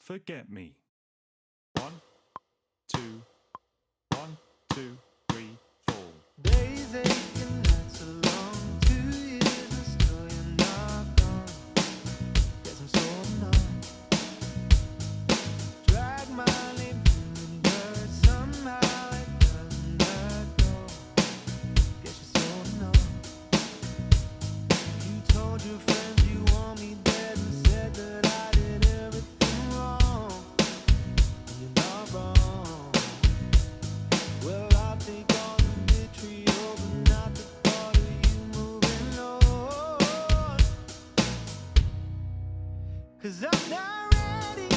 forget me. 1, 2, 1, 2, 3, 4. Days aching, nights are long. 2 years and still you're not gone. Guess I'm so numb. Drag my name through the dirt. Somehow it doesn't let go. Guess you're so numb. You told your friends you want me dead and said that I did everything wrong. You're not wrong. Well, I'll take all the vitriol, but not the thought of you moving on. 'Cause I'm not ready